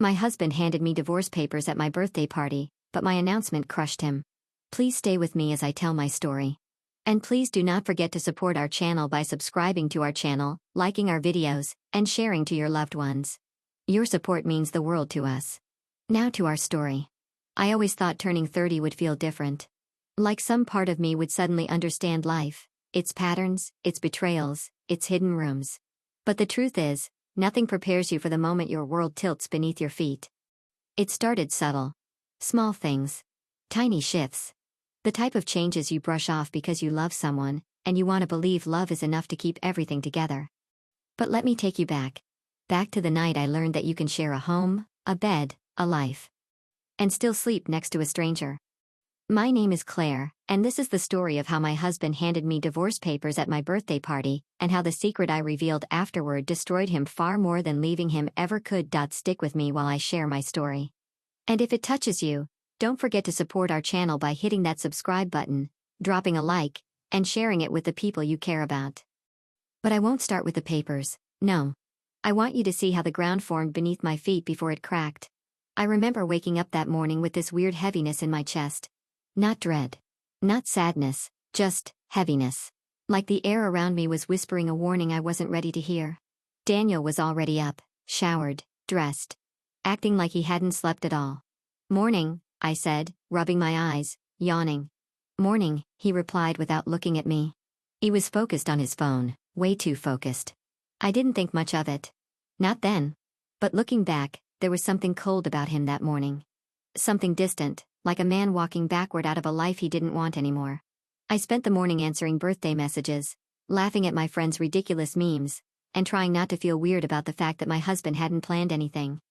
My husband handed me divorce papers at my birthday party, but my announcement crushed him. Please stay with me as I tell my story. And please do not forget to support our channel by subscribing to our channel, liking our videos, and sharing to your loved ones. Your support means the world to us. Now to our story. I always thought turning 30 would feel different. Like some part of me would suddenly understand life, its patterns, its betrayals, its hidden rooms. But the truth is, nothing prepares you for the moment your world tilts beneath your feet. It started subtle. Small things. Tiny shifts. The type of changes you brush off because you love someone, and you want to believe love is enough to keep everything together. But let me take you back. Back to the night I learned that you can share a home, a bed, a life, and still sleep next to a stranger. My name is Claire, and this is the story of how my husband handed me divorce papers at my birthday party, and how the secret I revealed afterward destroyed him far more than leaving him ever could. Stick with me while I share my story. And if it touches you, don't forget to support our channel by hitting that subscribe button, dropping a like, and sharing it with the people you care about. But I won't start with the papers, no. I want you to see how the ground formed beneath my feet before it cracked. I remember waking up that morning with this weird heaviness in my chest. Not dread. Not sadness, just heaviness. Like the air around me was whispering a warning I wasn't ready to hear. Daniel was already up, showered, dressed, acting like he hadn't slept at all. "Morning," I said, rubbing my eyes, yawning. "Morning," he replied without looking at me. He was focused on his phone, way too focused. I didn't think much of it. Not then. But looking back, there was something cold about him that morning. Something distant, like a man walking backward out of a life he didn't want anymore. I spent the morning answering birthday messages, laughing at my friends' ridiculous memes, and trying not to feel weird about the fact that my husband hadn't planned anything.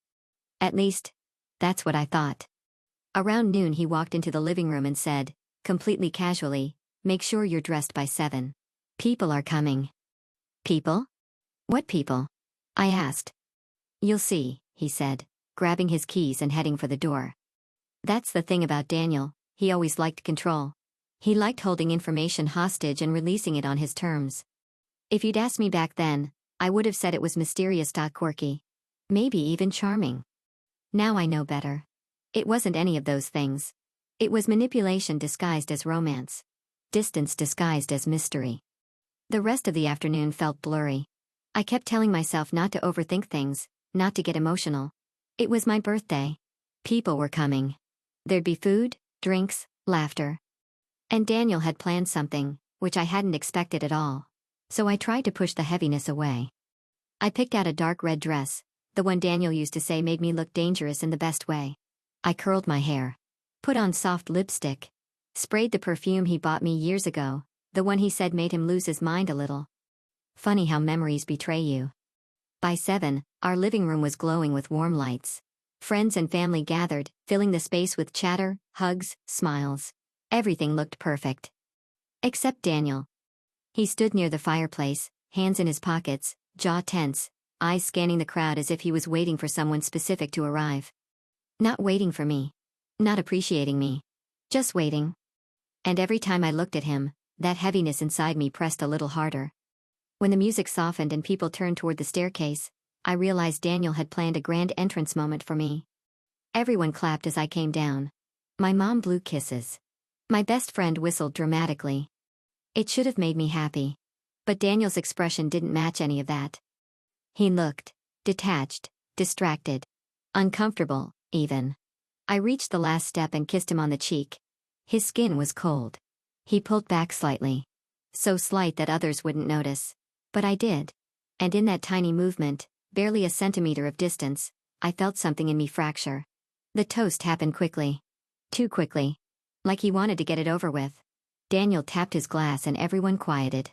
At least, that's what I thought. Around noon he walked into the living room and said, completely casually, "Make sure you're dressed by 7. People are coming." People? What people? I asked. "You'll see," he said, grabbing his keys and heading for the door. That's the thing about Daniel, he always liked control. He liked holding information hostage and releasing it on his terms. If you'd asked me back then, I would have said it was mysterious, quirky. Maybe even charming. Now I know better. It wasn't any of those things. It was manipulation disguised as romance. Distance disguised as mystery. The rest of the afternoon felt blurry. I kept telling myself not to overthink things, not to get emotional. It was my birthday. People were coming. There'd be food, drinks, laughter. And Daniel had planned something, which I hadn't expected at all. So I tried to push the heaviness away. I picked out a dark red dress, the one Daniel used to say made me look dangerous in the best way. I curled my hair, put on soft lipstick, sprayed the perfume he bought me years ago, the one he said made him lose his mind a little. Funny how memories betray you. By 7, our living room was glowing with warm lights. Friends and family gathered, filling the space with chatter, hugs, smiles. Everything looked perfect. Except Daniel. He stood near the fireplace, hands in his pockets, jaw tense, eyes scanning the crowd as if he was waiting for someone specific to arrive. Not waiting for me. Not appreciating me. Just waiting. And every time I looked at him, that heaviness inside me pressed a little harder. When the music softened and people turned toward the staircase, I realized Daniel had planned a grand entrance moment for me. Everyone clapped as I came down. My mom blew kisses. My best friend whistled dramatically. It should have made me happy. But Daniel's expression didn't match any of that. He looked detached, distracted, uncomfortable, even. I reached the last step and kissed him on the cheek. His skin was cold. He pulled back slightly. So slight that others wouldn't notice. But I did. And in that tiny movement, barely a centimeter of distance, I felt something in me fracture. The toast happened quickly. Too quickly. Like he wanted to get it over with. Daniel tapped his glass and everyone quieted.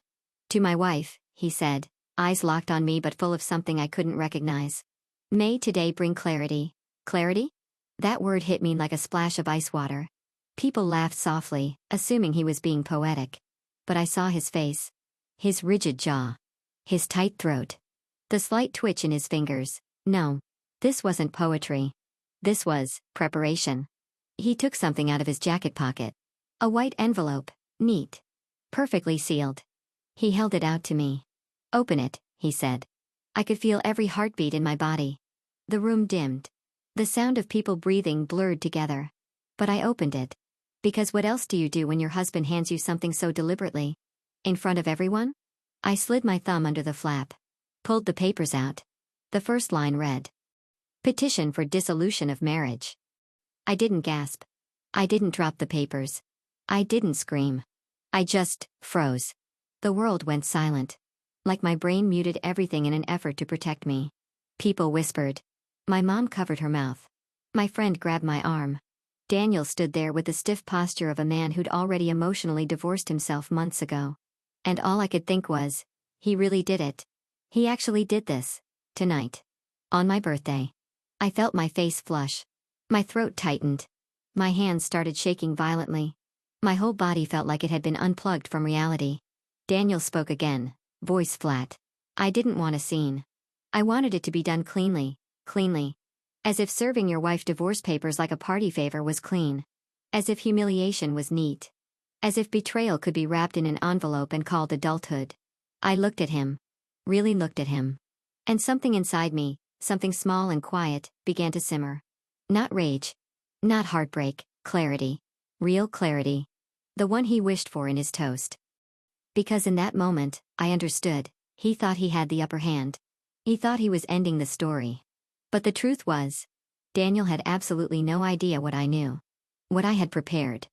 "To my wife," he said, eyes locked on me but full of something I couldn't recognize. "May today bring clarity." Clarity? That word hit me like a splash of ice water. People laughed softly, assuming he was being poetic. But I saw his face. His rigid jaw. His tight throat. The slight twitch in his fingers. No. This wasn't poetry. This was preparation. He took something out of his jacket pocket. A white envelope, neat. Perfectly sealed. He held it out to me. "Open it," he said. I could feel every heartbeat in my body. The room dimmed. The sound of people breathing blurred together. But I opened it. Because what else do you do when your husband hands you something so deliberately? In front of everyone? I slid my thumb under the flap. Pulled the papers out. The first line read, "Petition for dissolution of marriage." I didn't gasp. I didn't drop the papers. I didn't scream. I just froze. The world went silent. Like my brain muted everything in an effort to protect me. People whispered. My mom covered her mouth. My friend grabbed my arm. Daniel stood there with the stiff posture of a man who'd already emotionally divorced himself months ago. And all I could think was, he really did it. He actually did this. Tonight. On my birthday. I felt my face flush. My throat tightened. My hands started shaking violently. My whole body felt like it had been unplugged from reality. Daniel spoke again, voice flat. I didn't want a scene. I wanted it to be done cleanly. As if serving your wife divorce papers like a party favor was clean. As if humiliation was neat. As if betrayal could be wrapped in an envelope and called adulthood. I looked at him. Really looked at him. And something inside me, something small and quiet, began to simmer. Not rage. Not heartbreak, clarity. Real clarity. The one he wished for in his toast. Because in that moment, I understood, he thought he had the upper hand. He thought he was ending the story. But the truth was, Daniel had absolutely no idea what I knew. What I had prepared.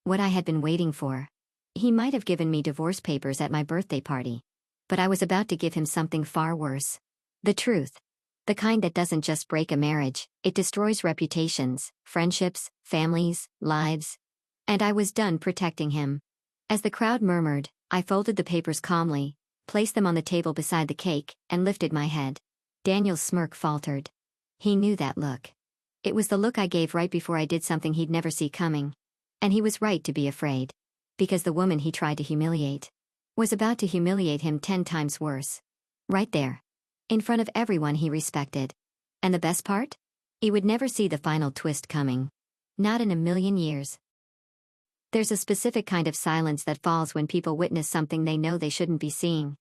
What I had been waiting for. He might have given me divorce papers at my birthday party. But I was about to give him something far worse. The truth. The kind that doesn't just break a marriage, it destroys reputations, friendships, families, lives. And I was done protecting him. As the crowd murmured, I folded the papers calmly, placed them on the table beside the cake, and lifted my head. Daniel's smirk faltered. He knew that look. It was the look I gave right before I did something he'd never see coming. And he was right to be afraid. Because the woman he tried to humiliate was about to humiliate him 10 times worse. Right there. In front of everyone he respected. And the best part? He would never see the final twist coming. Not in a million years. There's a specific kind of silence that falls when people witness something they know they shouldn't be seeing.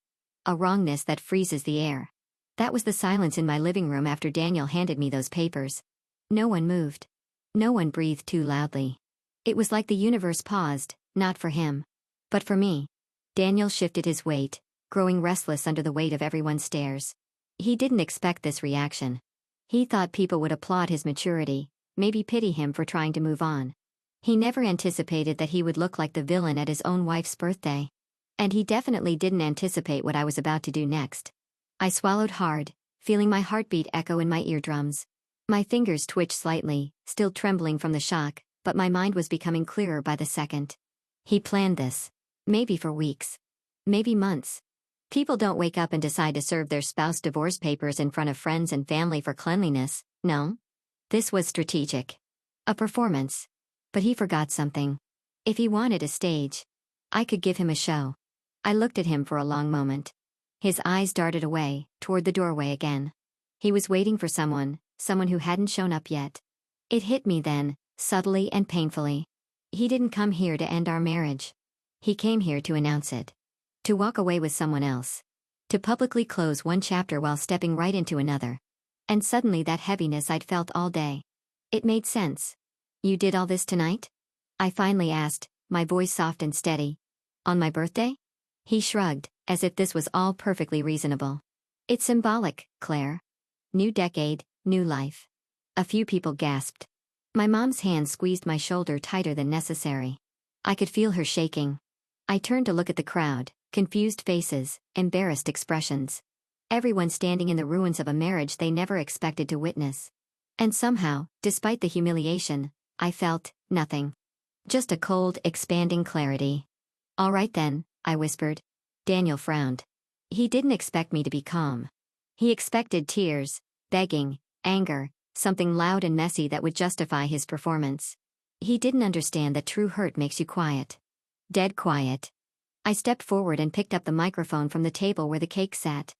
A wrongness that freezes the air. That was the silence in my living room after Daniel handed me those papers. No one moved. No one breathed too loudly. It was like the universe paused, not for him, but for me. Daniel shifted his weight, growing restless under the weight of everyone's stares. He didn't expect this reaction. He thought people would applaud his maturity, maybe pity him for trying to move on. He never anticipated that he would look like the villain at his own wife's birthday. And he definitely didn't anticipate what I was about to do next. I swallowed hard, feeling my heartbeat echo in my eardrums. My fingers twitched slightly, still trembling from the shock, but my mind was becoming clearer by the second. He planned this. Maybe for weeks. Maybe months. People don't wake up and decide to serve their spouse divorce papers in front of friends and family for cleanliness, no? This was strategic. A performance. But he forgot something. If he wanted a stage, I could give him a show. I looked at him for a long moment. His eyes darted away, toward the doorway again. He was waiting for someone who hadn't shown up yet. It hit me then, subtly and painfully. He didn't come here to end our marriage. He came here to announce it. To walk away with someone else. To publicly close one chapter while stepping right into another. And suddenly that heaviness I'd felt all day. It made sense. You did all this tonight? I finally asked, my voice soft and steady. On my birthday? He shrugged, as if this was all perfectly reasonable. It's symbolic, Claire. New decade, new life. A few people gasped. My mom's hand squeezed my shoulder tighter than necessary. I could feel her shaking. I turned to look at the crowd, confused faces, embarrassed expressions. Everyone standing in the ruins of a marriage they never expected to witness. And somehow, despite the humiliation, I felt nothing. Just a cold, expanding clarity. All right then, I whispered. Daniel frowned. He didn't expect me to be calm. He expected tears, begging, anger, something loud and messy that would justify his performance. He didn't understand that true hurt makes you quiet. Dead quiet. I stepped forward and picked up the microphone from the table where the cake sat.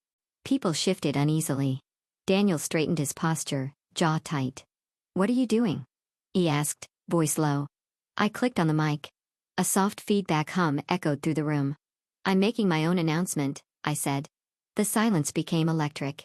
People shifted uneasily. Daniel straightened his posture, jaw tight. What are you doing? He asked, voice low. I clicked on the mic. A soft feedback hum echoed through the room. I'm making my own announcement, I said. The silence became electric.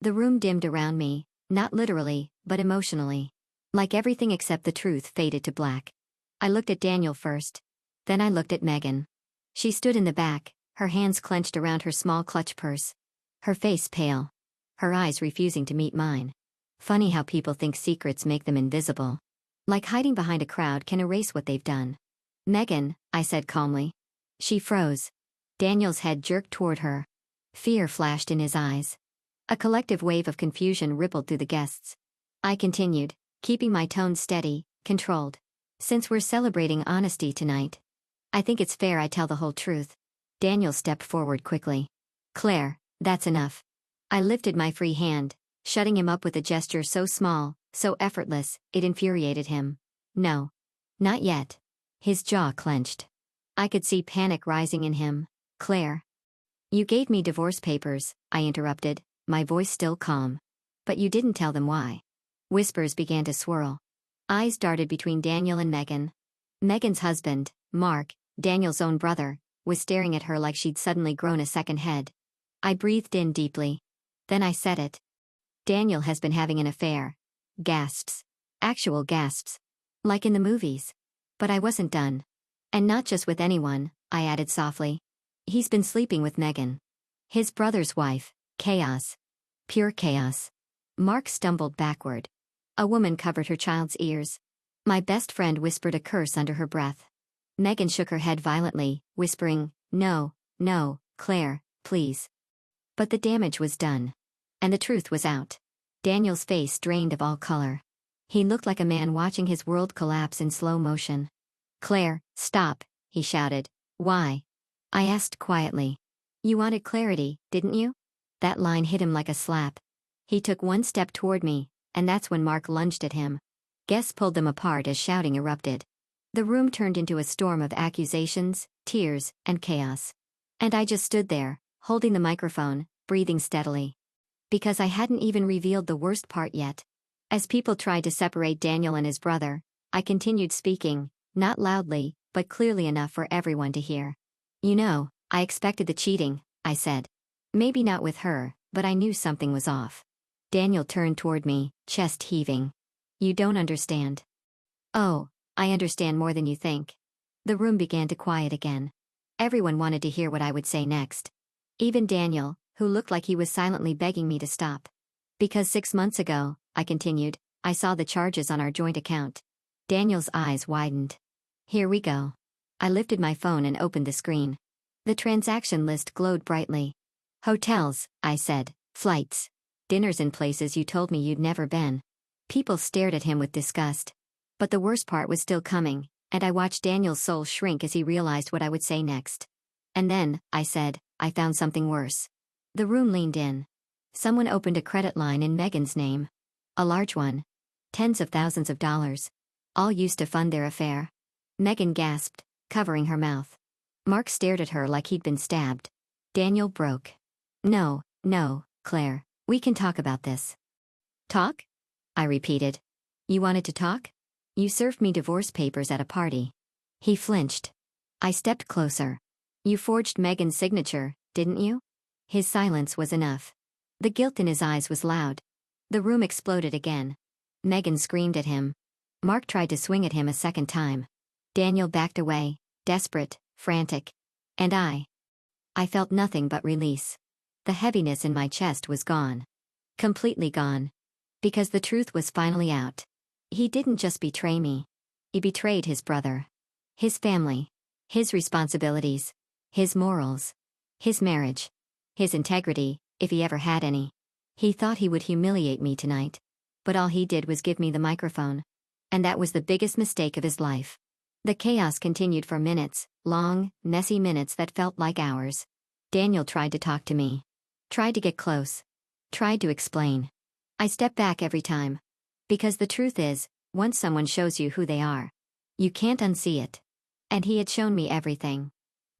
The room dimmed around me, Not literally, but emotionally. Like everything except the truth faded to black. I looked at Daniel first. Then I looked at Megan. She stood in the back, her hands clenched around her small clutch purse. Her face pale. Her eyes refusing to meet mine. Funny how people think secrets make them invisible. Like hiding behind a crowd can erase what they've done. Megan, I said calmly. She froze. Daniel's head jerked toward her. Fear flashed in his eyes. A collective wave of confusion rippled through the guests. I continued, keeping my tone steady, controlled. Since we're celebrating honesty tonight, I think it's fair I tell the whole truth. Daniel stepped forward quickly. Claire, that's enough. I lifted my free hand, shutting him up with a gesture so small, so effortless, it infuriated him. No. Not yet. His jaw clenched. I could see panic rising in him. Claire. You gave me divorce papers, I interrupted, my voice still calm. But you didn't tell them why. Whispers began to swirl. Eyes darted between Daniel and Megan. Megan's husband, Mark, Daniel's own brother, was staring at her like she'd suddenly grown a second head. I breathed in deeply. Then I said it. Daniel has been having an affair. Gasps. Actual gasps. Like in the movies. But I wasn't done. And not just with anyone, I added softly. He's been sleeping with Megan. His brother's wife. Chaos. Pure chaos. Mark stumbled backward. A woman covered her child's ears. My best friend whispered a curse under her breath. Megan shook her head violently, whispering, No, no, Claire, please. But the damage was done. And the truth was out. Daniel's face drained of all color. He looked like a man watching his world collapse in slow motion. Claire, stop, he shouted. Why? I asked quietly. You wanted clarity, didn't you? That line hit him like a slap. He took one step toward me, and that's when Mark lunged at him. Guests pulled them apart as shouting erupted. The room turned into a storm of accusations, tears, and chaos. And I just stood there, holding the microphone, breathing steadily. Because I hadn't even revealed the worst part yet. As people tried to separate Daniel and his brother, I continued speaking, not loudly, but clearly enough for everyone to hear. You know, I expected the cheating, I said. Maybe not with her, but I knew something was off. Daniel turned toward me, chest heaving. You don't understand. Oh, I understand more than you think. The room began to quiet again. Everyone wanted to hear what I would say next. Even Daniel, who looked like he was silently begging me to stop. Because 6 months ago, I continued, I saw the charges on our joint account. Daniel's eyes widened. Here we go. I lifted my phone and opened the screen. The transaction list glowed brightly. Hotels, I said, flights, dinners in places you told me you'd never been. People stared at him with disgust. But the worst part was still coming, and I watched Daniel's soul shrink as he realized what I would say next. And then, I said, I found something worse. The room leaned in. Someone opened a credit line in Megan's name. A large one. Tens of thousands of dollars. All used to fund their affair. Megan gasped, covering her mouth. Mark stared at her like he'd been stabbed. Daniel broke. No, no, Claire, we can talk about this. Talk? I repeated. You wanted to talk? You served me divorce papers at a party. He flinched. I stepped closer. You forged Megan's signature, didn't you? His silence was enough. The guilt in his eyes was loud. The room exploded again. Megan screamed at him. Mark tried to swing at him a second time. Daniel backed away, desperate, frantic. And I felt nothing but release. The heaviness in my chest was gone. Completely gone. Because the truth was finally out. He didn't just betray me. He betrayed his brother. His family. His responsibilities. His morals. His marriage. His integrity, if he ever had any. He thought he would humiliate me tonight. But all he did was give me the microphone. And that was the biggest mistake of his life. The chaos continued for minutes, long, messy minutes that felt like hours. Daniel tried to talk to me. Tried to get close. Tried to explain. I stepped back every time. Because the truth is, once someone shows you who they are, you can't unsee it. And he had shown me everything.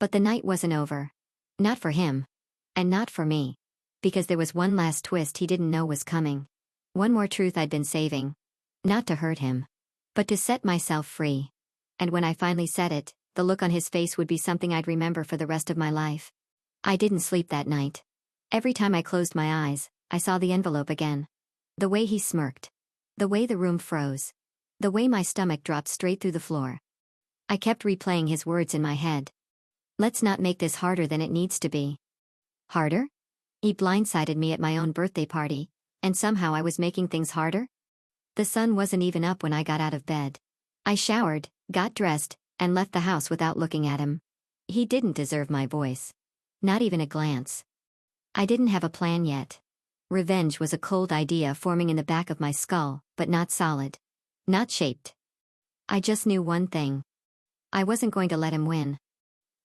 But the night wasn't over. Not for him. And not for me. Because there was one last twist he didn't know was coming. One more truth I'd been saving. Not to hurt him. But to set myself free. And when I finally said it, the look on his face would be something I'd remember for the rest of my life. I didn't sleep that night. Every time I closed my eyes, I saw the envelope again. The way he smirked. The way the room froze. The way my stomach dropped straight through the floor. I kept replaying his words in my head. Let's not make this harder than it needs to be. Harder? He blindsided me at my own birthday party, and somehow I was making things harder? The sun wasn't even up when I got out of bed. I showered, got dressed, and left the house without looking at him. He didn't deserve my voice. Not even a glance. I didn't have a plan yet. Revenge was a cold idea forming in the back of my skull, but not solid. Not shaped. I just knew one thing. I wasn't going to let him win.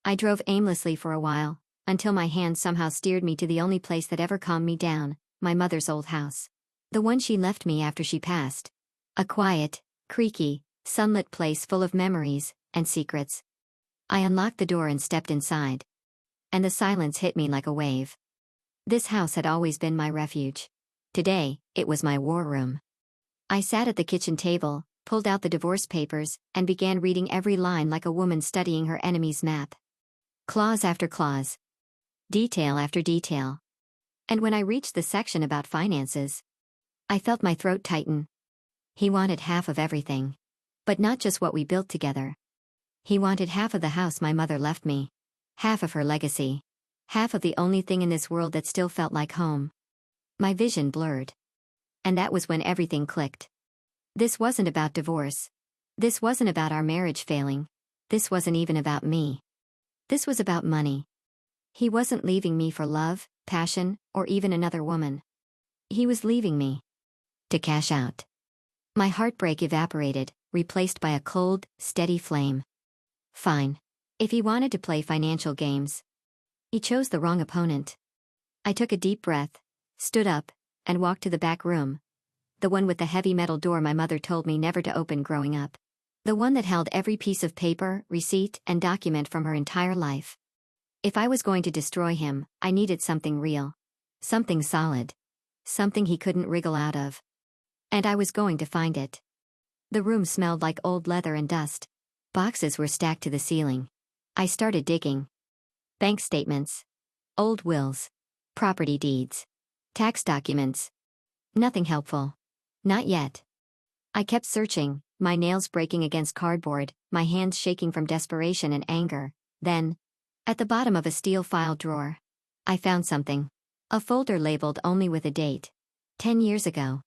I drove aimlessly for a while, until my hand somehow steered me to the only place that ever calmed me down, my mother's old house. The one she left me after she passed. A quiet, creaky, sunlit place full of memories and secrets. I unlocked the door and stepped inside. And the silence hit me like a wave. This house had always been my refuge. Today, it was my war room. I sat at the kitchen table, pulled out the divorce papers, and began reading every line like a woman studying her enemy's map. Clause after clause. Detail after detail. And when I reached the section about finances, I felt my throat tighten. He wanted half of everything. But not just what we built together. He wanted half of the house my mother left me. Half of her legacy. Half of the only thing in this world that still felt like home. My vision blurred. And that was when everything clicked. This wasn't about divorce. This wasn't about our marriage failing. This wasn't even about me. This was about money. He wasn't leaving me for love, passion, or even another woman. He was leaving me to cash out. My heartbreak evaporated, replaced by a cold, steady flame. Fine. If he wanted to play financial games. He chose the wrong opponent. I took a deep breath, stood up, and walked to the back room. The one with the heavy metal door my mother told me never to open growing up. The one that held every piece of paper, receipt, and document from her entire life. If I was going to destroy him, I needed something real. Something solid. Something he couldn't wriggle out of. And I was going to find it. The room smelled like old leather and dust. Boxes were stacked to the ceiling. I started digging. Bank statements. Old wills. Property deeds. Tax documents. Nothing helpful. Not yet. I kept searching, my nails breaking against cardboard, my hands shaking from desperation and anger. Then, at the bottom of a steel file drawer, I found something. A folder labeled only with a date. 10 years ago.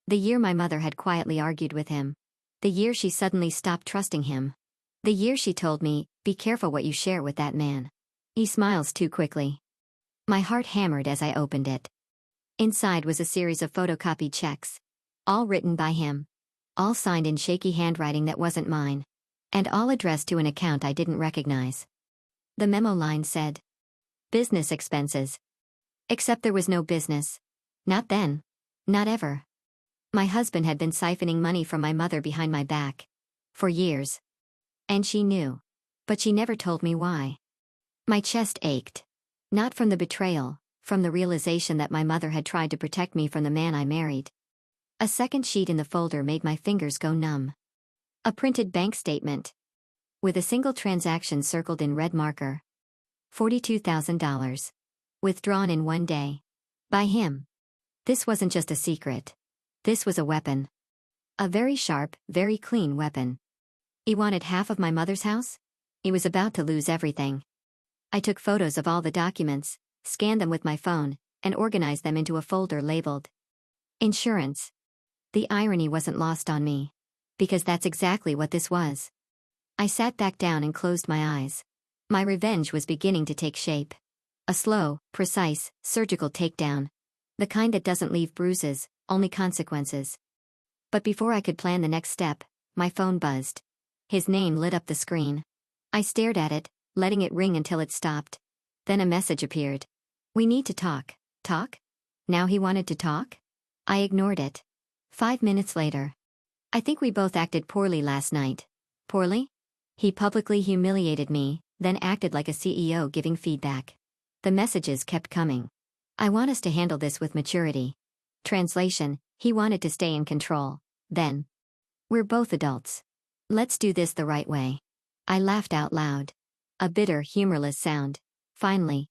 The year my mother had quietly argued with him. The year she suddenly stopped trusting him. The year she told me, be careful what you share with that man. He smiles too quickly. My heart hammered as I opened it. Inside was a series of photocopied checks. All written by him. All signed in shaky handwriting that wasn't mine. And all addressed to an account I didn't recognize. The memo line said, business expenses. Except there was no business. Not then. Not ever. My husband had been siphoning money from my mother behind my back. For years. And she knew. But she never told me why. My chest ached. Not from the betrayal, from the realization that my mother had tried to protect me from the man I married. A second sheet in the folder made my fingers go numb. A printed bank statement. With a single transaction circled in red marker. $42,000. Withdrawn in one day. By him. This wasn't just a secret. This was a weapon. A very sharp, very clean weapon. He wanted half of my mother's house? He was about to lose everything. I took photos of all the documents, scanned them with my phone, and organized them into a folder labeled insurance. The irony wasn't lost on me. Because that's exactly what this was. I sat back down and closed my eyes. My revenge was beginning to take shape. A slow, precise, surgical takedown. The kind that doesn't leave bruises, only consequences. But before I could plan the next step, my phone buzzed. His name lit up the screen. I stared at it, letting it ring until it stopped. Then a message appeared. We need to talk. Talk? Now he wanted to talk? I ignored it. 5 minutes later. I think we both acted poorly last night. Poorly? He publicly humiliated me, then acted like a CEO giving feedback. The messages kept coming. I want us to handle this with maturity. Translation, he wanted to stay in control. Then. We're both adults. Let's do this the right way. I laughed out loud. A bitter, humorless sound. Finally.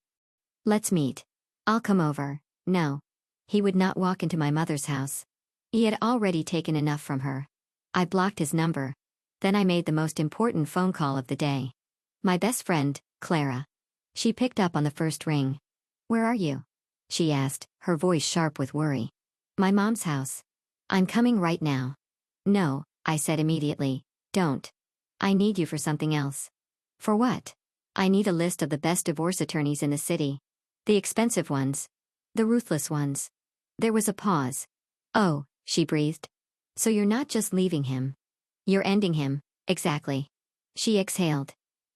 Let's meet. I'll come over. No. He would not walk into my mother's house. He had already taken enough from her. I blocked his number. Then I made the most important phone call of the day. My best friend, Clara. She picked up on the first ring. "Where are you?" she asked, her voice sharp with worry. "My mom's house." "I'm coming right now." "No," I said immediately. "Don't. I need you for something else." "For what?" "I need a list of the best divorce attorneys in the city. The expensive ones. The ruthless ones." There was a pause. "Oh," she breathed. "So you're not just leaving him. You're ending him." "Exactly." She exhaled.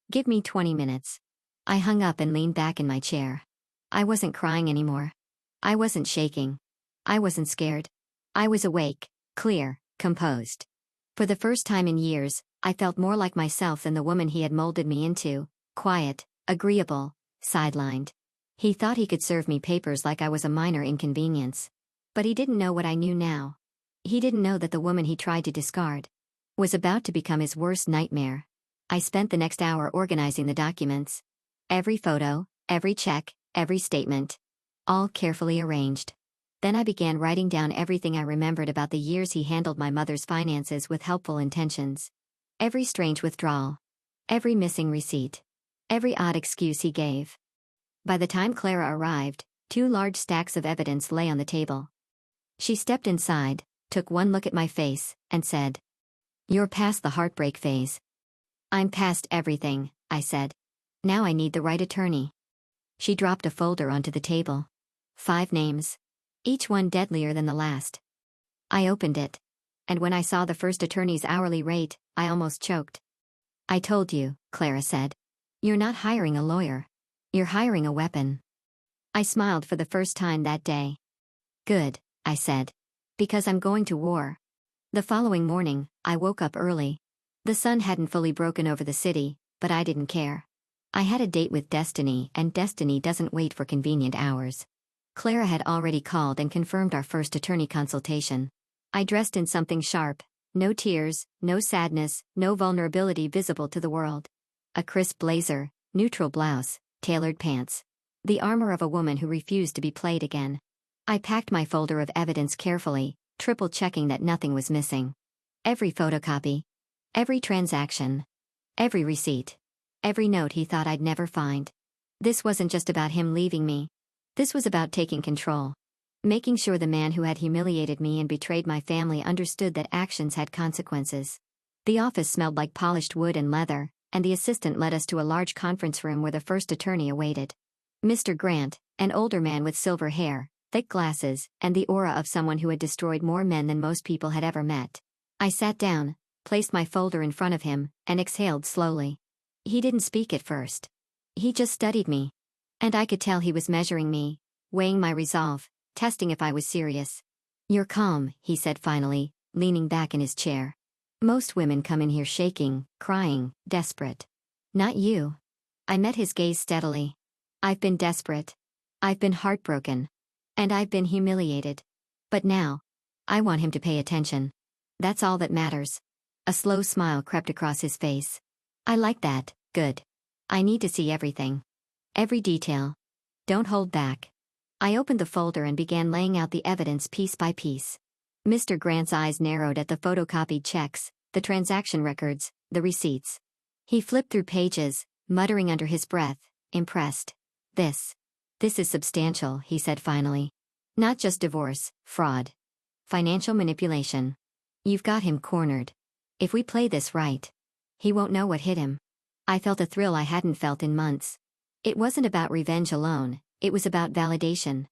"Give me 20 minutes." I hung up and leaned back in my chair. I wasn't crying anymore. I wasn't shaking. I wasn't scared. I was awake, clear, composed. For the first time in years, I felt more like myself than the woman he had molded me into: quiet, agreeable, sidelined. He thought he could serve me papers like I was a minor inconvenience. But he didn't know what I knew now. He didn't know that the woman he tried to discard was about to become his worst nightmare. I spent the next hour organizing the documents. Every photo, every check, every statement. All carefully arranged. Then I began writing down everything I remembered about the years he handled my mother's finances with helpful intentions. Every strange withdrawal. Every missing receipt. Every odd excuse he gave. By the time Clara arrived, 2 large stacks of evidence lay on the table. She stepped inside, took one look at my face, and said, "You're past the heartbreak phase." "I'm past everything," I said. "Now I need the right attorney." She dropped a folder onto the table. 5 names. Each one deadlier than the last. I opened it. And when I saw the first attorney's hourly rate, I almost choked. "I told you," Clara said. "You're not hiring a lawyer. You're hiring a weapon." I smiled for the first time that day. "Good," I said. "Because I'm going to war." The following morning, I woke up early. The sun hadn't fully broken over the city, but I didn't care. I had a date with destiny, and destiny doesn't wait for convenient hours. Clara had already called and confirmed our first attorney consultation. I dressed in something sharp. No tears, no sadness, no vulnerability visible to the world. A crisp blazer, neutral blouse, tailored pants. The armor of a woman who refused to be played again. I packed my folder of evidence carefully, triple-checking that nothing was missing. Every photocopy. Every transaction. Every receipt. Every note he thought I'd never find. This wasn't just about him leaving me. This was about taking control. Making sure the man who had humiliated me and betrayed my family understood that actions had consequences. The office smelled like polished wood and leather, and the assistant led us to a large conference room where the first attorney awaited. Mr. Grant, an older man with silver hair, thick glasses, and the aura of someone who had destroyed more men than most people had ever met. I sat down, placed my folder in front of him, and exhaled slowly. He didn't speak at first. He just studied me. And I could tell he was measuring me, weighing my resolve, testing if I was serious. "You're calm," he said finally, leaning back in his chair. "Most women come in here shaking, crying, desperate. Not you." I met his gaze steadily. "I've been desperate. I've been heartbroken. And I've been humiliated. But now, I want him to pay attention. That's all that matters." A slow smile crept across his face. "I like that, good. I need to see everything. Every detail. Don't hold back." I opened the folder and began laying out the evidence piece by piece. Mr. Grant's eyes narrowed at the photocopied checks, the transaction records, the receipts. He flipped through pages, muttering under his breath, impressed. This is substantial," he said finally. "Not just divorce, fraud. Financial manipulation. You've got him cornered. If we play this right, he won't know what hit him." I felt a thrill I hadn't felt in months. It wasn't about revenge alone, it was about validation.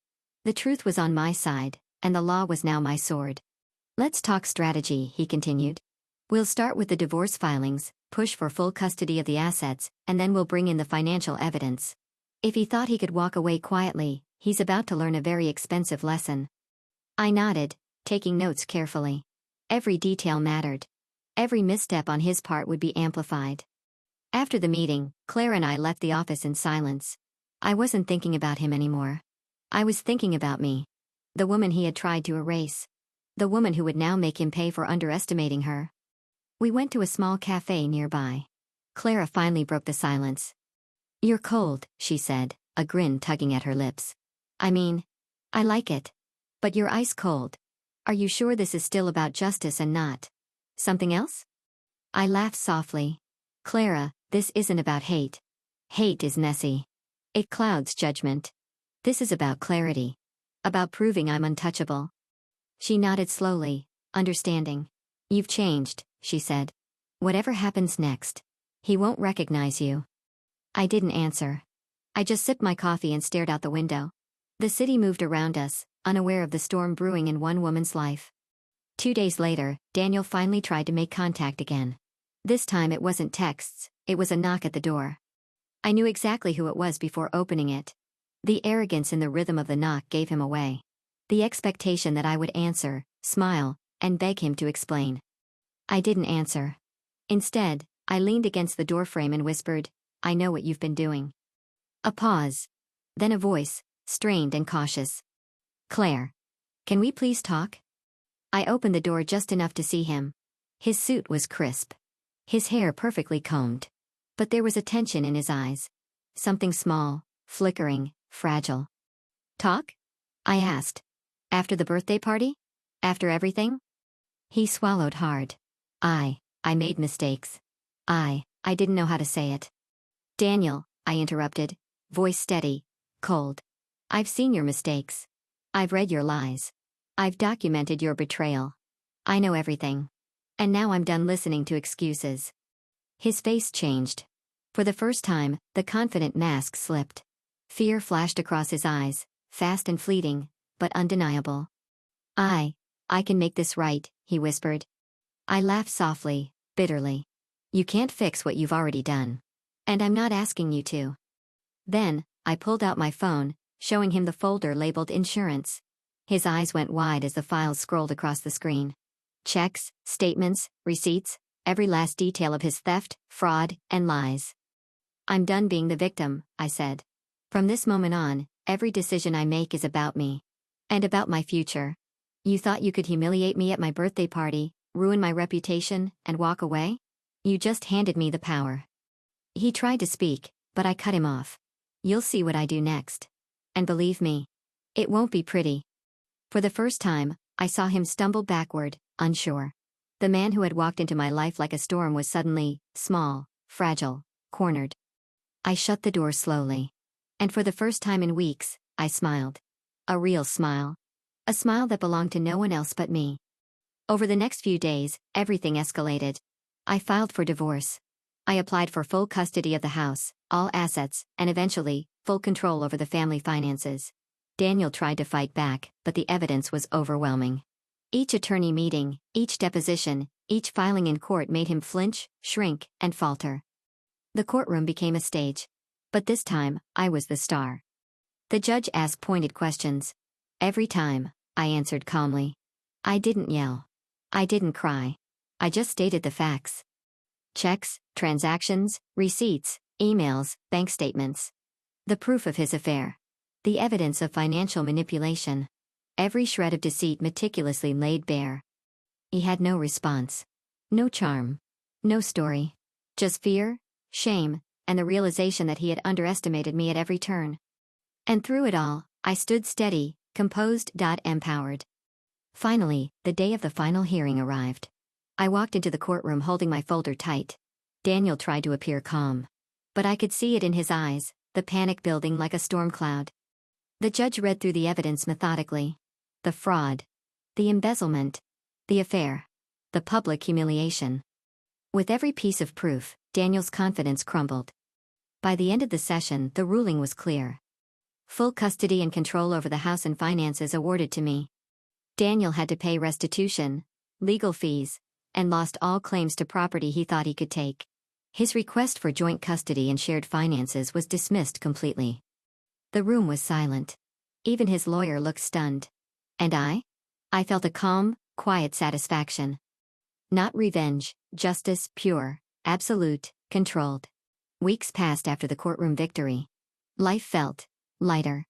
The truth was on my side, and the law was now my sword. "Let's talk strategy," he continued. "We'll start with the divorce filings, push for full custody of the assets, and then we'll bring in the financial evidence." If he thought he could walk away quietly, he's about to learn a very expensive lesson. I nodded, taking notes carefully. Every detail mattered. Every misstep on his part would be amplified. After the meeting, Claire and I left the office in silence. I wasn't thinking about him anymore. I was thinking about me. The woman he had tried to erase. The woman who would now make him pay for underestimating her. We went to a small cafe nearby. Clara finally broke the silence. "You're cold," she said, a grin tugging at her lips. "I mean, I like it. But you're ice cold. Are you sure this is still about justice and not something else? I laughed softly. Clara, this isn't about hate. Hate is messy. It clouds judgment. This is about clarity. About proving I'm untouchable. She nodded slowly, understanding. You've changed, she said. Whatever happens next, he won't recognize you. I didn't answer. I just sipped my coffee and stared out the window. The city moved around us, unaware of the storm brewing in one woman's life. 2 days later, Daniel finally tried to make contact again. This time it wasn't texts, it was a knock at the door. I knew exactly who it was before opening it. The arrogance in the rhythm of the knock gave him away. The expectation that I would answer, smile, and beg him to explain. I didn't answer. Instead, I leaned against the doorframe and whispered, I know what you've been doing. A pause. Then a voice, strained and cautious. Claire. Can we please talk? I opened the door just enough to see him. His suit was crisp. His hair perfectly combed. But there was a tension in his eyes. Something small, flickering, fragile. Talk? I asked. After the birthday party? After everything? He swallowed hard. I made mistakes. I didn't know how to say it. Daniel, I interrupted, voice steady, cold. I've seen your mistakes. I've read your lies. I've documented your betrayal. I know everything. And now I'm done listening to excuses. His face changed. For the first time, the confident mask slipped. Fear flashed across his eyes, fast and fleeting, but undeniable. I can make this right, he whispered. I laughed softly, bitterly. You can't fix what you've already done. And I'm not asking you to. Then, I pulled out my phone, showing him the folder labeled insurance. His eyes went wide as the files scrolled across the screen. Checks, statements, receipts, every last detail of his theft, fraud, and lies. I'm done being the victim, I said. From this moment on, every decision I make is about me. And about my future. You thought you could humiliate me at my birthday party, ruin my reputation, and walk away? You just handed me the power. He tried to speak, but I cut him off. You'll see what I do next. And believe me, it won't be pretty. For the first time, I saw him stumble backward, unsure. The man who had walked into my life like a storm was suddenly small, fragile, cornered. I shut the door slowly. And for the first time in weeks, I smiled. A real smile. A smile that belonged to no one else but me. Over the next few days, everything escalated. I filed for divorce. I applied for full custody of the house, all assets, and eventually, full control over the family finances. Daniel tried to fight back, but the evidence was overwhelming. Each attorney meeting, each deposition, each filing in court made him flinch, shrink, and falter. The courtroom became a stage. But this time, I was the star. The judge asked pointed questions. Every time, I answered calmly. I didn't yell. I didn't cry. I just stated the facts. Checks, transactions, receipts, emails, bank statements. The proof of his affair. The evidence of financial manipulation. Every shred of deceit meticulously laid bare. He had no response. No charm. No story. Just fear, shame, and the realization that he had underestimated me at every turn. And through it all, I stood steady, composed, empowered. Finally, the day of the final hearing arrived. I walked into the courtroom holding my folder tight. Daniel tried to appear calm. But I could see it in his eyes, the panic building like a storm cloud. The judge read through the evidence methodically. The fraud. The embezzlement. The affair. The public humiliation. With every piece of proof, Daniel's confidence crumbled. By the end of the session, the ruling was clear. Full custody and control over the house and finances awarded to me. Daniel had to pay restitution, legal fees, and lost all claims to property he thought he could take. His request for joint custody and shared finances was dismissed completely. The room was silent. Even his lawyer looked stunned. And I felt a calm, quiet satisfaction. Not revenge, justice, pure, absolute, controlled. Weeks passed after the courtroom victory. Life felt lighter.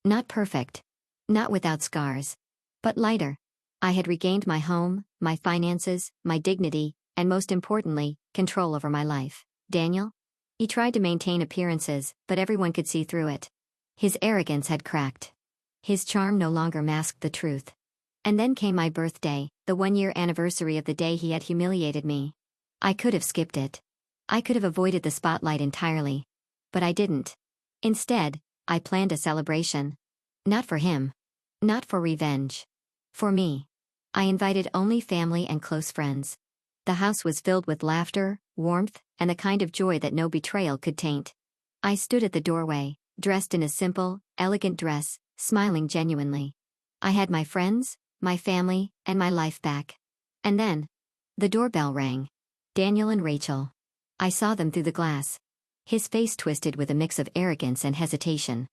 Not perfect. Not without scars. But lighter. I had regained my home, my finances, my dignity, and most importantly, control over my life. Daniel? He tried to maintain appearances, but everyone could see through it. His arrogance had cracked. His charm no longer masked the truth. And then came my birthday, the 1-year anniversary of the day he had humiliated me. I could have skipped it. I could have avoided the spotlight entirely. But I didn't. Instead, I planned a celebration. Not for him. Not for revenge. For me. I invited only family and close friends. The house was filled with laughter, warmth, and the kind of joy that no betrayal could taint. I stood at the doorway, dressed in a simple, elegant dress, smiling genuinely. I had my friends, my family, and my life back. And then, the doorbell rang. Daniel and Rachel. I saw them through the glass. His face twisted with a mix of arrogance and hesitation.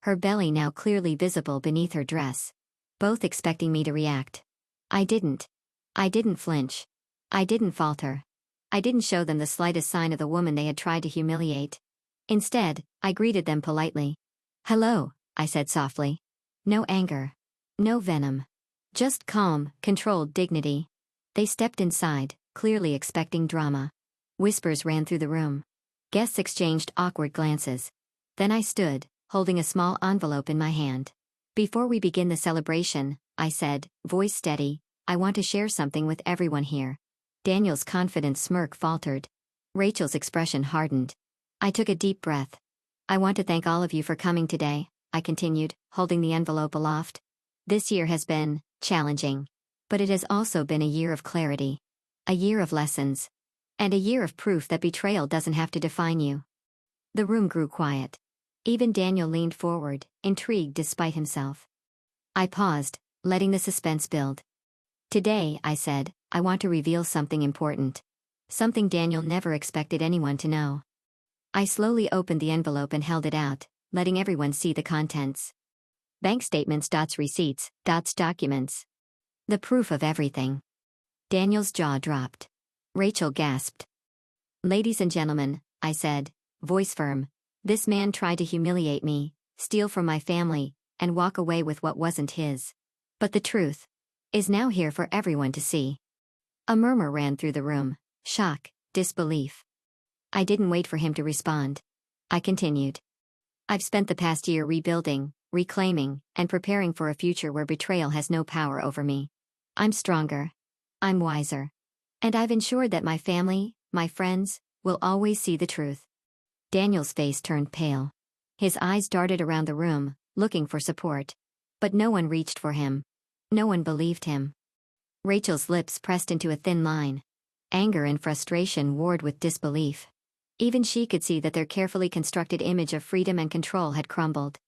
Her belly now clearly visible beneath her dress. Both expecting me to react. I didn't. I didn't flinch. I didn't falter. I didn't show them the slightest sign of the woman they had tried to humiliate. Instead, I greeted them politely. "Hello," I said softly. No anger. No venom. Just calm, controlled dignity. They stepped inside, clearly expecting drama. Whispers ran through the room. Guests exchanged awkward glances. Then I stood, holding a small envelope in my hand. "Before we begin the celebration," I said, voice steady, "I want to share something with everyone here." Daniel's confident smirk faltered. Rachel's expression hardened. I took a deep breath. "I want to thank all of you for coming today," I continued, holding the envelope aloft. "This year has been challenging. But it has also been a year of clarity. A year of lessons. And a year of proof that betrayal doesn't have to define you." The room grew quiet. Even Daniel leaned forward, intrigued despite himself. I paused, letting the suspense build. "Today," I said, "I want to reveal something important. Something Daniel never expected anyone to know." I slowly opened the envelope and held it out, letting everyone see the contents. Bank statements, receipts, documents. The proof of everything. Daniel's jaw dropped. Rachel gasped. "Ladies and gentlemen," I said, voice firm, "this man tried to humiliate me, steal from my family, and walk away with what wasn't his. But the truth is now here for everyone to see." A murmur ran through the room. Shock, disbelief. I didn't wait for him to respond. I continued. "I've spent the past year rebuilding, reclaiming, and preparing for a future where betrayal has no power over me. I'm stronger. I'm wiser. And I've ensured that my family, my friends, will always see the truth." Daniel's face turned pale. His eyes darted around the room, looking for support. But no one reached for him. No one believed him. Rachel's lips pressed into a thin line. Anger and frustration warred with disbelief. Even she could see that their carefully constructed image of freedom and control had crumbled.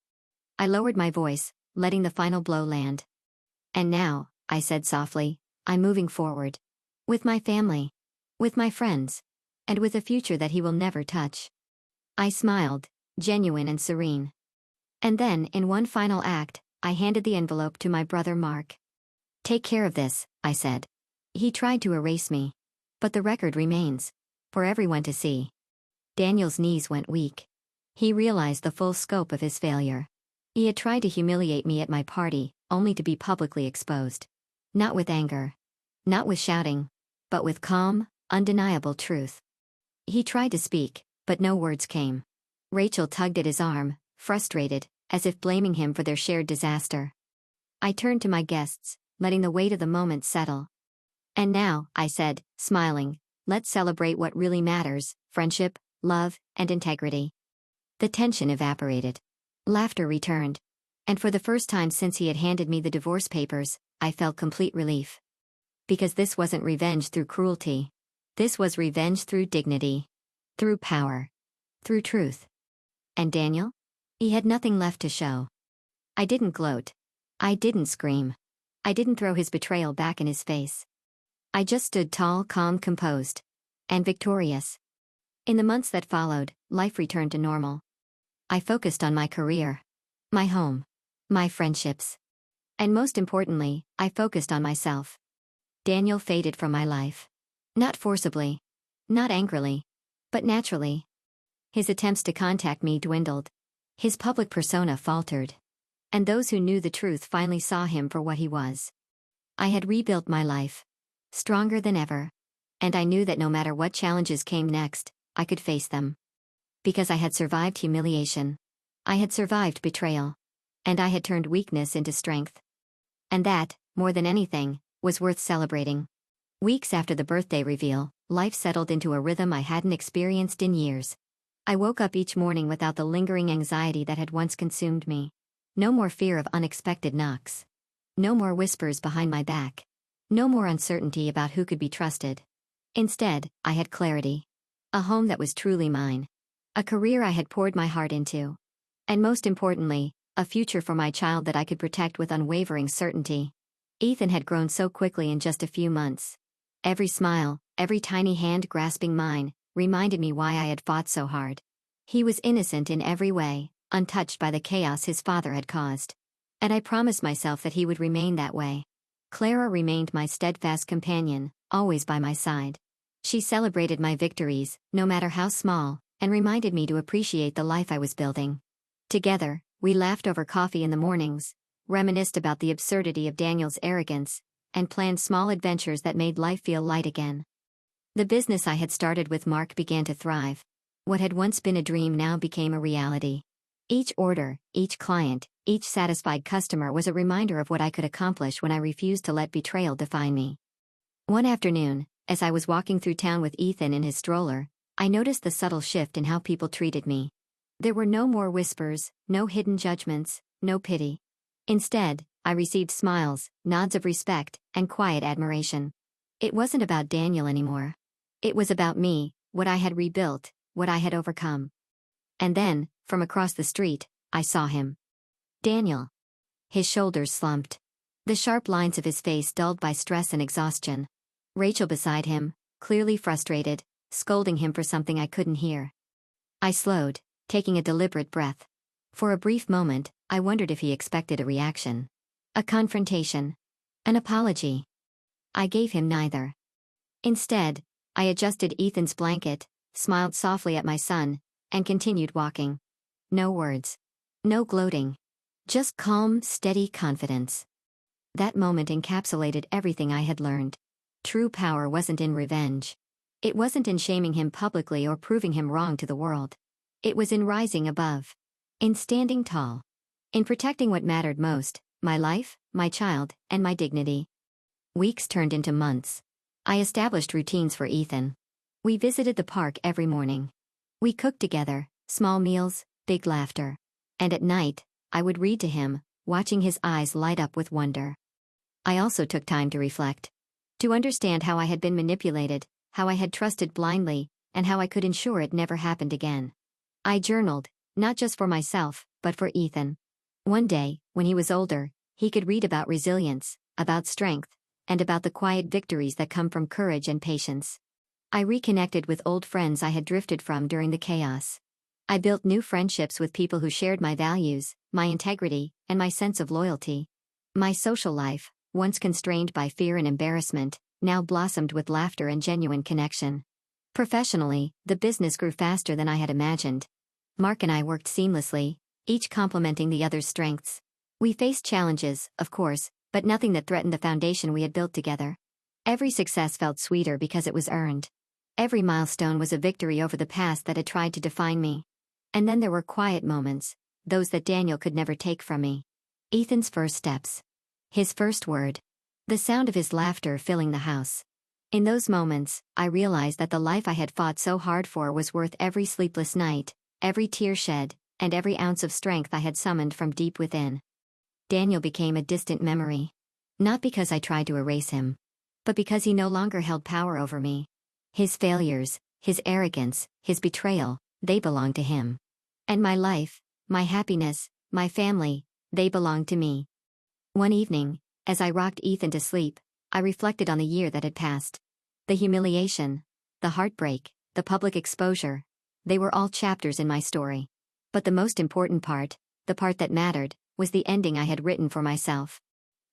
I lowered my voice, letting the final blow land. "And now," I said softly, "I'm moving forward. With my family. With my friends. And with a future that he will never touch." I smiled, genuine and serene. And then, in one final act, I handed the envelope to my brother Mark. "Take care of this," I said. "He tried to erase me. But the record remains. For everyone to see." Daniel's knees went weak. He realized the full scope of his failure. He had tried to humiliate me at my party, only to be publicly exposed. Not with anger. Not with shouting. But with calm, undeniable truth. He tried to speak, but no words came. Rachel tugged at his arm, frustrated, as if blaming him for their shared disaster. I turned to my guests, letting the weight of the moment settle. "And now," I said, smiling, "let's celebrate what really matters: friendship, love, and integrity." The tension evaporated. Laughter returned. And for the first time since he had handed me the divorce papers, I felt complete relief. Because this wasn't revenge through cruelty. This was revenge through dignity. Through power. Through truth. And Daniel? He had nothing left to show. I didn't gloat. I didn't scream. I didn't throw his betrayal back in his face. I just stood tall, calm, composed. And victorious. In the months that followed, life returned to normal. I focused on my career. My home. My friendships. And most importantly, I focused on myself. Daniel faded from my life. Not forcibly. Not angrily. But naturally. His attempts to contact me dwindled. His public persona faltered. And those who knew the truth finally saw him for what he was. I had rebuilt my life. Stronger than ever. And I knew that no matter what challenges came next, I could face them. Because I had survived humiliation. I had survived betrayal. And I had turned weakness into strength. And that, more than anything, was worth celebrating. Weeks after the birthday reveal, life settled into a rhythm I hadn't experienced in years. I woke up each morning without the lingering anxiety that had once consumed me. No more fear of unexpected knocks. No more whispers behind my back. No more uncertainty about who could be trusted. Instead, I had clarity. A home that was truly mine. A career I had poured my heart into. And most importantly, a future for my child that I could protect with unwavering certainty. Ethan had grown so quickly in just a few months. Every smile, every tiny hand grasping mine, reminded me why I had fought so hard. He was innocent in every way, untouched by the chaos his father had caused. And I promised myself that he would remain that way. Clara remained my steadfast companion, always by my side. She celebrated my victories, no matter how small, and reminded me to appreciate the life I was building. Together, we laughed over coffee in the mornings, reminisced about the absurdity of Daniel's arrogance, and planned small adventures that made life feel light again. The business I had started with Mark began to thrive. What had once been a dream now became a reality. Each order, each client, each satisfied customer was a reminder of what I could accomplish when I refused to let betrayal define me. One afternoon, as I was walking through town with Ethan in his stroller, I noticed the subtle shift in how people treated me. There were no more whispers, no hidden judgments, no pity. Instead, I received smiles, nods of respect, and quiet admiration. It wasn't about Daniel anymore. It was about me, what I had rebuilt, what I had overcome. And then, from across the street, I saw him. Daniel. His shoulders slumped. The sharp lines of his face dulled by stress and exhaustion. Rachel beside him, clearly frustrated, scolding him for something I couldn't hear. I slowed, taking a deliberate breath. For a brief moment, I wondered if he expected a reaction. A confrontation. An apology. I gave him neither. Instead, I adjusted Ethan's blanket, smiled softly at my son, and continued walking. No words. No gloating. Just calm, steady confidence. That moment encapsulated everything I had learned. True power wasn't in revenge. It wasn't in shaming him publicly or proving him wrong to the world. It was in rising above. In standing tall. In protecting what mattered most, my life, my child, and my dignity. Weeks turned into months. I established routines for Ethan. We visited the park every morning. We cooked together, small meals, big laughter. And at night, I would read to him, watching his eyes light up with wonder. I also took time to reflect. To understand how I had been manipulated, how I had trusted blindly, and how I could ensure it never happened again. I journaled, not just for myself, but for Ethan. One day, when he was older, he could read about resilience, about strength, and about the quiet victories that come from courage and patience. I reconnected with old friends I had drifted from during the chaos. I built new friendships with people who shared my values, my integrity, and my sense of loyalty. My social life, once constrained by fear and embarrassment, now blossomed with laughter and genuine connection. Professionally, the business grew faster than I had imagined. Mark and I worked seamlessly, each complementing the other's strengths. We faced challenges, of course, but nothing that threatened the foundation we had built together. Every success felt sweeter because it was earned. Every milestone was a victory over the past that had tried to define me. And then there were quiet moments, those that Daniel could never take from me. Ethan's first steps. His first word. The sound of his laughter filling the house. In those moments, I realized that the life I had fought so hard for was worth every sleepless night, every tear shed, and every ounce of strength I had summoned from deep within. Daniel became a distant memory. Not because I tried to erase him, but because he no longer held power over me. His failures, his arrogance, his betrayal, they belonged to him. And my life, my happiness, my family, they belonged to me. One evening, as I rocked Ethan to sleep, I reflected on the year that had passed. The humiliation, the heartbreak, the public exposure, they were all chapters in my story. But the most important part, the part that mattered, was the ending I had written for myself.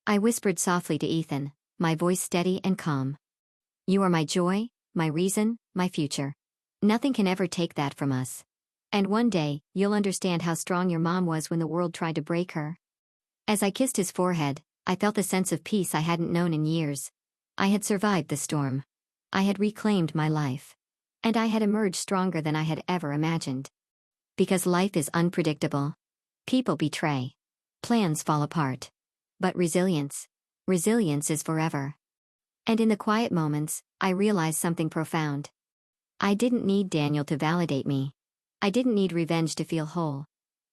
I whispered softly to Ethan, my voice steady and calm. You are my joy, my reason, my future. Nothing can ever take that from us. And one day, you'll understand how strong your mom was when the world tried to break her. As I kissed his forehead, I felt a sense of peace I hadn't known in years. I had survived the storm. I had reclaimed my life. And I had emerged stronger than I had ever imagined. Because life is unpredictable. People betray. Plans fall apart. But resilience. Resilience is forever. And in the quiet moments, I realized something profound. I didn't need Daniel to validate me. I didn't need revenge to feel whole.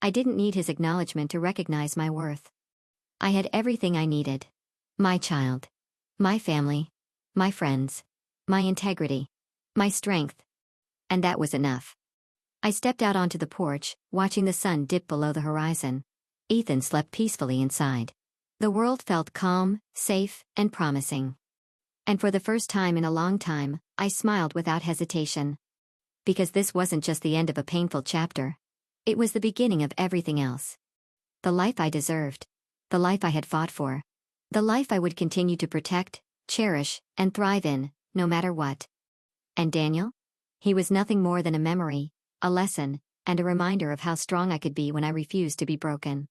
I didn't need his acknowledgement to recognize my worth. I had everything I needed. My child. My family. My friends. My integrity. My strength. And that was enough. I stepped out onto the porch, watching the sun dip below the horizon. Ethan slept peacefully inside. The world felt calm, safe, and promising. And for the first time in a long time, I smiled without hesitation. Because this wasn't just the end of a painful chapter. It was the beginning of everything else. The life I deserved. The life I had fought for. The life I would continue to protect, cherish, and thrive in, no matter what. And Daniel? He was nothing more than a memory, a lesson, and a reminder of how strong I could be when I refused to be broken.